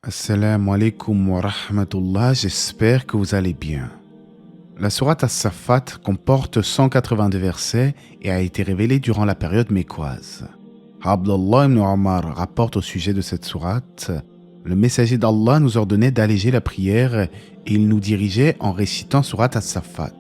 Assalamu alaikum wa rahmatullah, j'espère que vous allez bien. La sourate As-Saffat comporte 182 versets et a été révélée durant la période mécoise. Abdullah ibn Omar rapporte au sujet de cette sourate: le messager d'Allah nous ordonnait d'alléger la prière et il nous dirigeait en récitant sourate As-Saffat.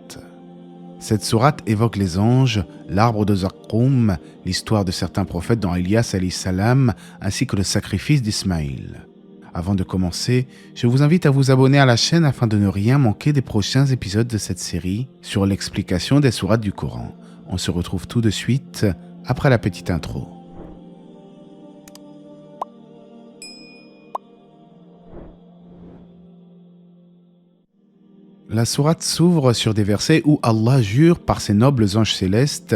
Cette sourate évoque les anges, l'arbre de Zaqqum, l'histoire de certains prophètes dans Ilyas alayhi salam, ainsi que le sacrifice d'Ismaïl. Avant de commencer, je vous invite à vous abonner à la chaîne afin de ne rien manquer des prochains épisodes de cette série sur l'explication des sourates du Coran. On se retrouve tout de suite après la petite intro. La sourate s'ouvre sur des versets où Allah jure par ses nobles anges célestes,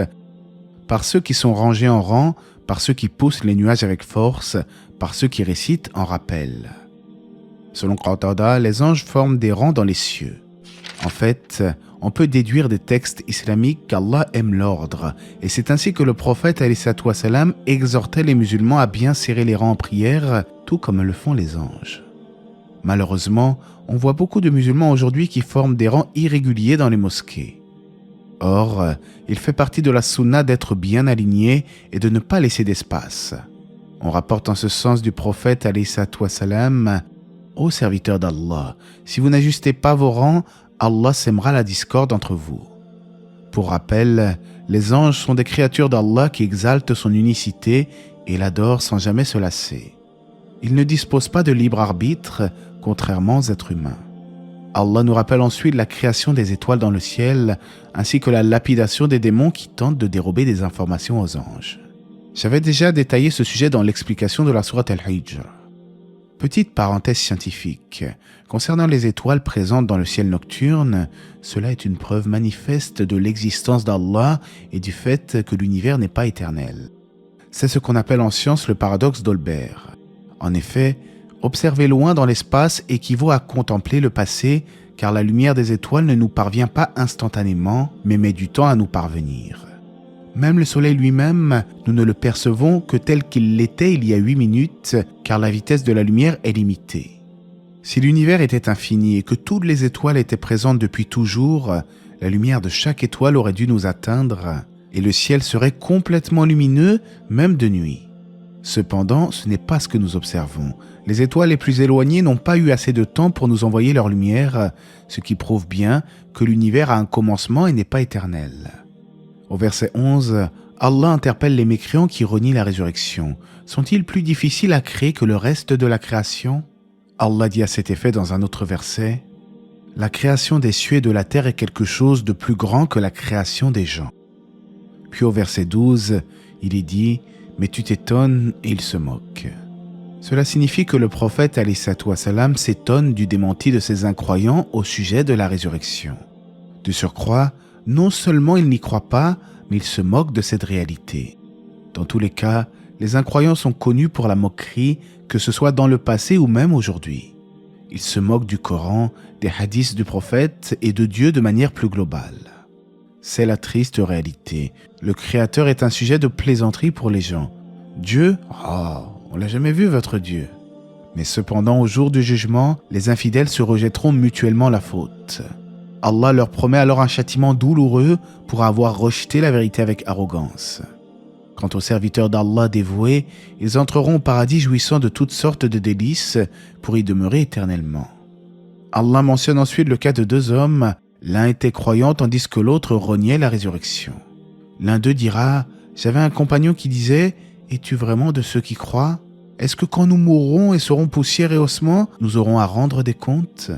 par ceux qui sont rangés en rang, par ceux qui poussent les nuages avec force, par ceux qui récitent en rappel. Selon Qatada, les anges forment des rangs dans les cieux. En fait, on peut déduire des textes islamiques qu'Allah aime l'ordre, et c'est ainsi que le prophète alayhi salam exhortait les musulmans à bien serrer les rangs en prière, tout comme le font les anges. Malheureusement, on voit beaucoup de musulmans aujourd'hui qui forment des rangs irréguliers dans les mosquées. Or, il fait partie de la sunna d'être bien aligné et de ne pas laisser d'espace. On rapporte en ce sens du prophète alayhi salam: ô serviteurs d'Allah, si vous n'ajustez pas vos rangs, Allah sèmera la discorde entre vous. Pour rappel, les anges sont des créatures d'Allah qui exaltent son unicité et l'adorent sans jamais se lasser. Ils ne disposent pas de libre arbitre, contrairement aux êtres humains. Allah nous rappelle ensuite la création des étoiles dans le ciel, ainsi que la lapidation des démons qui tentent de dérober des informations aux anges. J'avais déjà détaillé ce sujet dans l'explication de la sourate Al-Hijr. Petite parenthèse scientifique. Concernant les étoiles présentes dans le ciel nocturne, cela est une preuve manifeste de l'existence d'Allah et du fait que l'univers n'est pas éternel. C'est ce qu'on appelle en science le paradoxe d'Olbert. En effet, observer loin dans l'espace équivaut à contempler le passé, car la lumière des étoiles ne nous parvient pas instantanément, mais met du temps à nous parvenir. Même le soleil lui-même, nous ne le percevons que tel qu'il l'était il y a 8 minutes, car la vitesse de la lumière est limitée. Si l'univers était infini et que toutes les étoiles étaient présentes depuis toujours, la lumière de chaque étoile aurait dû nous atteindre, et le ciel serait complètement lumineux, même de nuit. Cependant, ce n'est pas ce que nous observons. Les étoiles les plus éloignées n'ont pas eu assez de temps pour nous envoyer leur lumière, ce qui prouve bien que l'univers a un commencement et n'est pas éternel. Au verset 11, Allah interpelle les mécréants qui renient la résurrection. Sont-ils plus difficiles à créer que le reste de la création? Allah dit à cet effet dans un autre verset: la création des cieux et de la terre est quelque chose de plus grand que la création des gens. Puis au verset 12, il est dit: mais tu t'étonnes, et il se moque. Cela signifie que le prophète alayhi salam s'étonne du démenti de ses incroyants au sujet de la résurrection. De surcroît, non seulement il n'y croit pas, mais il se moque de cette réalité. Dans tous les cas, les incroyants sont connus pour la moquerie, que ce soit dans le passé ou même aujourd'hui. Ils se moquent du Coran, des hadiths du prophète et de Dieu de manière plus globale. C'est la triste réalité. Le Créateur est un sujet de plaisanterie pour les gens. Dieu, on l'a jamais vu votre Dieu. Mais cependant, au jour du jugement, les infidèles se rejetteront mutuellement la faute. Allah leur promet alors un châtiment douloureux pour avoir rejeté la vérité avec arrogance. Quant aux serviteurs d'Allah dévoués, ils entreront au paradis jouissant de toutes sortes de délices pour y demeurer éternellement. Allah mentionne ensuite le cas de 2 hommes. L'un était croyant tandis que l'autre reniait la résurrection. L'un d'eux dira: j'avais un compagnon qui disait: es-tu vraiment de ceux qui croient? Est-ce que quand nous mourrons et serons poussière et ossements, nous aurons à rendre des comptes?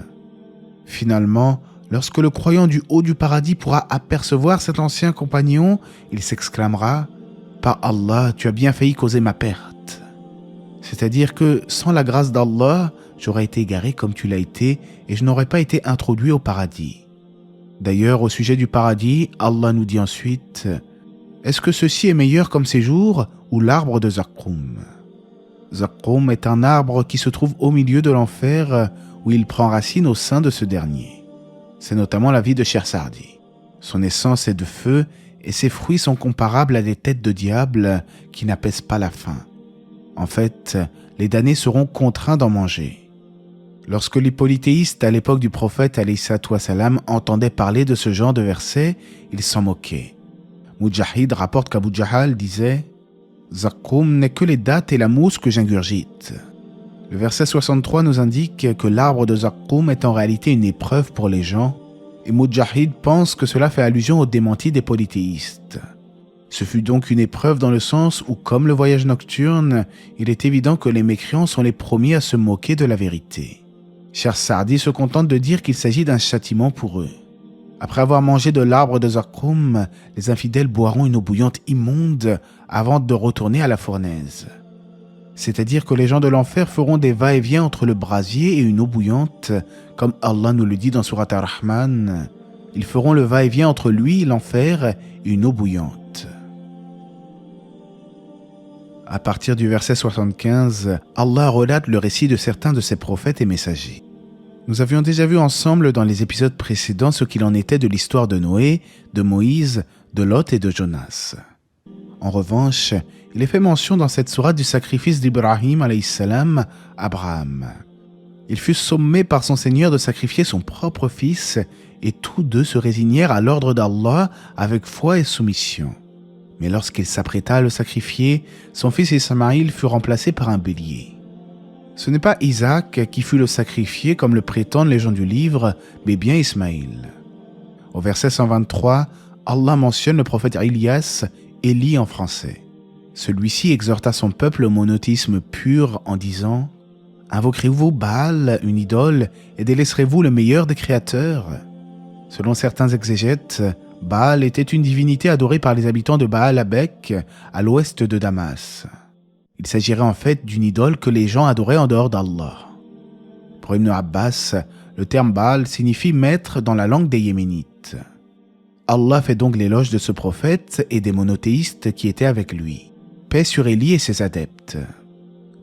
Finalement, lorsque le croyant du haut du paradis pourra apercevoir cet ancien compagnon, il s'exclamera: par Allah, tu as bien failli causer ma perte. C'est-à-dire que sans la grâce d'Allah, j'aurais été égaré comme tu l'as été et je n'aurais pas été introduit au paradis. D'ailleurs, au sujet du paradis, Allah nous dit ensuite: est-ce que ceci est meilleur comme séjour ou l'arbre de Zaqqum? Zaqqum est un arbre qui se trouve au milieu de l'enfer où il prend racine au sein de ce dernier. C'est notamment la vie de Chersardi. Son essence est de feu et ses fruits sont comparables à des têtes de diable qui n'apaisent pas la faim. En fait, les damnés seront contraints d'en manger. Lorsque les polythéistes à l'époque du prophète alayhi wassalam entendaient parler de ce genre de versets, ils s'en moquaient. Mujahid rapporte qu'Abu Jahal disait « Zakkoum n'est que les dattes et la mousse que j'ingurgite ». Le verset 63 nous indique que l'arbre de Zakkoum est en réalité une épreuve pour les gens, et Mujahid pense que cela fait allusion au démenti des polythéistes. Ce fut donc une épreuve dans le sens où, comme le voyage nocturne, il est évident que les mécréants sont les premiers à se moquer de la vérité. Cheikh Saadi se contente de dire qu'il s'agit d'un châtiment pour eux. Après avoir mangé de l'arbre de Zakkoum, les infidèles boiront une eau bouillante immonde avant de retourner à la fournaise. C'est-à-dire que les gens de l'enfer feront des va-et-vient entre le brasier et une eau bouillante, comme Allah nous le dit dans Surat Ar-Rahman. Ils feront le va-et-vient entre lui, l'enfer, et une eau bouillante. À partir du verset 75, Allah relate le récit de certains de ses prophètes et messagers. Nous avions déjà vu ensemble dans les épisodes précédents ce qu'il en était de l'histoire de Noé, de Moïse, de Lot et de Jonas. En revanche, il est fait mention dans cette sourate du sacrifice d'Ibrahim alayhi salam à Abraham. Il fut sommé par son Seigneur de sacrifier son propre fils et tous deux se résignèrent à l'ordre d'Allah avec foi et soumission. Mais lorsqu'il s'apprêta à le sacrifier, son fils Ismaïl fut remplacé par un bélier. Ce n'est pas Isaac qui fut le sacrifié comme le prétendent les gens du livre, mais bien Ismaïl. Au verset 123, Allah mentionne le prophète Ilias, Élie en français. Celui-ci exhorta son peuple au monothéisme pur en disant « Invoquerez-vous Baal, une idole, et délaisserez-vous le meilleur des créateurs ?» Selon certains exégètes, Baal était une divinité adorée par les habitants de Baal-Abek, à l'ouest de Damas. Il s'agirait en fait d'une idole que les gens adoraient en dehors d'Allah. Pour Ibn Abbas, le terme Baal signifie maître dans la langue des Yéménites. Allah fait donc l'éloge de ce prophète et des monothéistes qui étaient avec lui. Paix sur Élie et ses adeptes.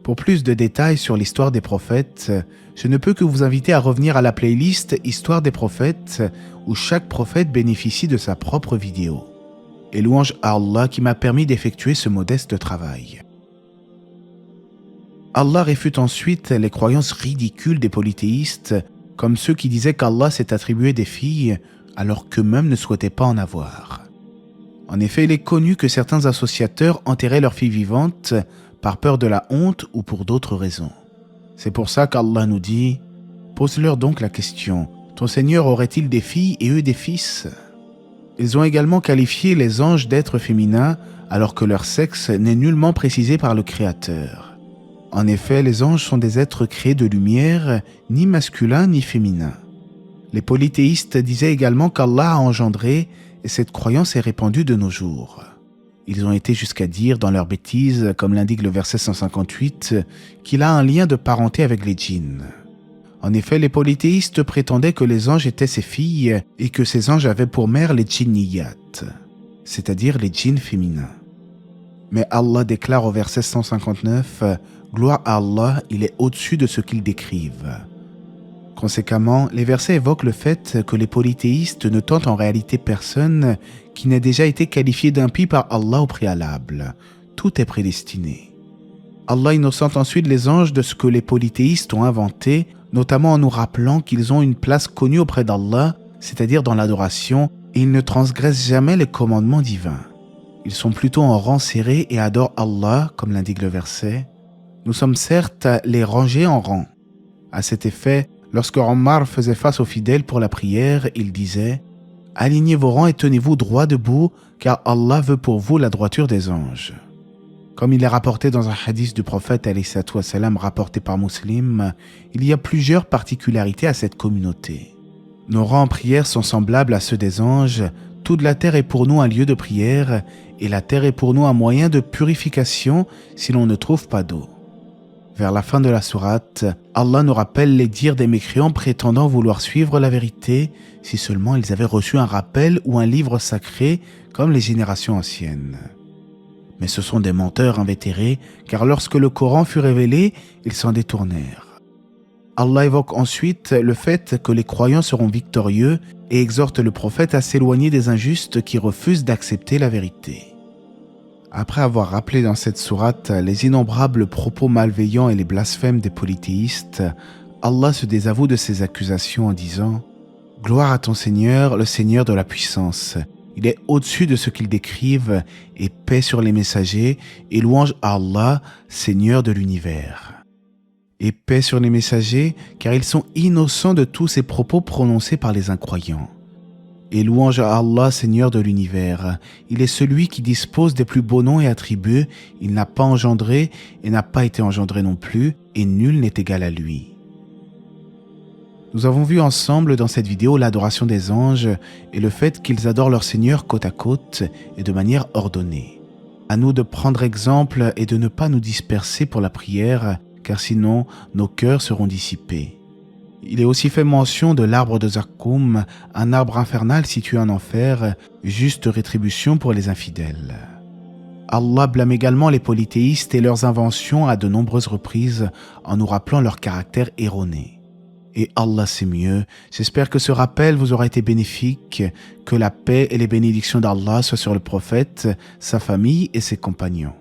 Pour plus de détails sur l'histoire des prophètes, je ne peux que vous inviter à revenir à la playlist Histoire des prophètes, où chaque prophète bénéficie de sa propre vidéo. Et louange à Allah qui m'a permis d'effectuer ce modeste travail. Allah réfute ensuite les croyances ridicules des polythéistes, comme ceux qui disaient qu'Allah s'est attribué des filles, alors qu'eux-mêmes ne souhaitaient pas en avoir. En effet, il est connu que certains associateurs enterraient leurs filles vivantes par peur de la honte ou pour d'autres raisons. C'est pour ça qu'Allah nous dit « Pose-leur donc la question, ton Seigneur aurait-il des filles et eux des fils ?» Ils ont également qualifié les anges d'êtres féminins alors que leur sexe n'est nullement précisé par le Créateur. En effet, les anges sont des êtres créés de lumière, ni masculins ni féminins. Les polythéistes disaient également qu'Allah a engendré et cette croyance est répandue de nos jours. Ils ont été jusqu'à dire dans leurs bêtises, comme l'indique le verset 158, qu'il a un lien de parenté avec les djinns. En effet, les polythéistes prétendaient que les anges étaient ses filles et que ces anges avaient pour mère les djinniyat, c'est-à-dire les djinns féminins. Mais Allah déclare au verset 159 « Gloire à Allah, il est au-dessus de ce qu'ils décrivent ». Conséquemment, les versets évoquent le fait que les polythéistes ne tentent en réalité personne qui n'ait déjà été qualifié d'impie par Allah au préalable. Tout est prédestiné. Allah innocente ensuite les anges de ce que les polythéistes ont inventé, notamment en nous rappelant qu'ils ont une place connue auprès d'Allah, c'est-à-dire dans l'adoration, et ils ne transgressent jamais les commandements divins. Ils sont plutôt en rang serré et adorent Allah, comme l'indique le verset. Nous sommes certes les rangés en rang. À cet effet, lorsque Ammar faisait face aux fidèles pour la prière, il disait « Alignez vos rangs et tenez-vous droit debout, car Allah veut pour vous la droiture des anges. » Comme il est rapporté dans un hadith du prophète alayhi salam rapporté par Muslim, il y a plusieurs particularités à cette communauté. Nos rangs en prière sont semblables à ceux des anges, toute la terre est pour nous un lieu de prière, et la terre est pour nous un moyen de purification si l'on ne trouve pas d'eau. Vers la fin de la sourate, Allah nous rappelle les dires des mécréants prétendant vouloir suivre la vérité si seulement ils avaient reçu un rappel ou un livre sacré comme les générations anciennes. Mais ce sont des menteurs invétérés car lorsque le Coran fut révélé, ils s'en détournèrent. Allah évoque ensuite le fait que les croyants seront victorieux et exhorte le prophète à s'éloigner des injustes qui refusent d'accepter la vérité. Après avoir rappelé dans cette sourate les innombrables propos malveillants et les blasphèmes des polythéistes, Allah se désavoue de ces accusations en disant « Gloire à ton Seigneur, le Seigneur de la puissance. Il est au-dessus de ce qu'ils décrivent, et paix sur les messagers, et louange à Allah, Seigneur de l'univers. » Et paix sur les messagers, car ils sont innocents de tous ces propos prononcés par les incroyants. Et louange à Allah, Seigneur de l'univers. Il est celui qui dispose des plus beaux noms et attributs. Il n'a pas engendré et n'a pas été engendré non plus, et nul n'est égal à lui. Nous avons vu ensemble dans cette vidéo l'adoration des anges et le fait qu'ils adorent leur Seigneur côte à côte et de manière ordonnée. À nous de prendre exemple et de ne pas nous disperser pour la prière, car sinon nos cœurs seront dissipés. Il est aussi fait mention de l'arbre de Zakkoum, un arbre infernal situé en enfer, juste rétribution pour les infidèles. Allah blâme également les polythéistes et leurs inventions à de nombreuses reprises en nous rappelant leur caractère erroné. Et Allah sait mieux. J'espère que ce rappel vous aura été bénéfique, que la paix et les bénédictions d'Allah soient sur le prophète, sa famille et ses compagnons.